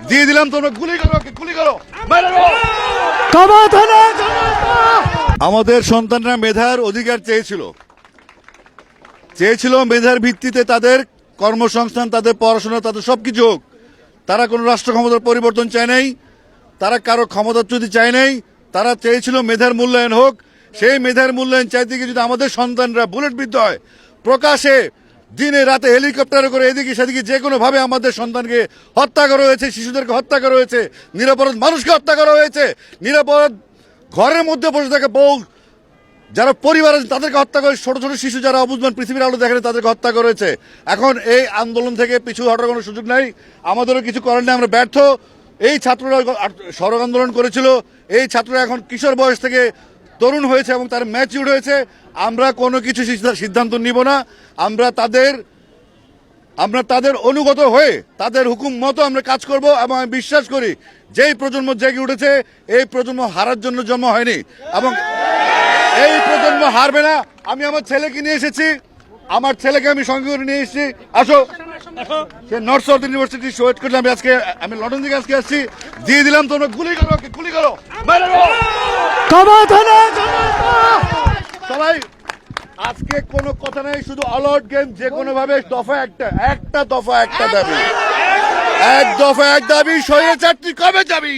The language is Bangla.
দিয়ে দিলাম, তোমরা গুলি করো, গুলি করো। আমাদের সন্তানরা মেধার অধিকার চেয়েছিল মেধার ভিত্তিতে তাদের কর্মসংস্থান, তাদের পড়াশোনা, তাদের সবকিছু হোক। তারা কোনো রাষ্ট্র ক্ষমতার পরিবর্তন চায় নাই, তারা কারো ক্ষমতাচ্যুতি চায় নাই, তারা চেয়েছিল মেধার মূল্যায়ন হোক। সেই মেধার মূল্যায়ন চাইতে গিয়ে যদি আমাদের সন্তানরা বুলেট বিদ্ধ হয়, প্রকাশে দিনে রাতে হেলিকপ্টারে করে এদিকে সেদিকে যে কোনো ভাবে আমাদের সন্তানকে হত্যা করা হয়েছে, শিশুদেরকে হত্যা করা হয়েছে, নিরাপরাধ মানুষকে হত্যা করা হয়েছে, নিরাপরাধ ঘরের মধ্যে বসে থাকে বউ যারা পরিবার আছে তাদেরকে হত্যা করে, ছোট ছোট শিশু যারা অবুঝমান পৃথিবীর আলো দেখে তাদেরকে হত্যা করেছে। এখন এই আন্দোলন থেকে পিছু হটার কোনো সুযোগ নাই, আমাদেরও কিছু করার নেই, আমরা ব্যর্থ। এই ছাত্ররা সড়ক আন্দোলন করেছিল, এই ছাত্ররা এখন কিশোর বয়স থেকে তরুণ হয়েছে এবং তার ম্যাচিউর হয়েছে। আমরা কোনো কিছু সিদ্ধান্ত নিব না, আমরা তাদের অনুগত হয়ে তাদের হুকুম মতো আমরা কাজ করব। এবং আমি বিশ্বাস করি যেই প্রজন্ম জেগে উঠেছে, এই প্রজন্ম হারার জন্য জন্ম হয়নি এবং এই প্রজন্ম হারবে না। আমি আমার ছেলেকে নিয়ে এসেছি, আমার ছেলেকে আমি সঙ্গে করে নিয়ে এসেছি। আসো, সে নর্থ সাউথ ইউনিভার্সিটি ওয়েট করলাম, আমি লন্ডন থেকে আজকে আসছি। দিয়ে দিলাম, তোমরা গুলি করো, গুলি করো। সবাই আজকে কোনো কথা নাই, শুধু অল আউট গেম। যে কোনো ভাবে দফা একটা দফা একটা দাবি, এক দফা এক দাবি, স্বৈরাচারটি কবে যাবি?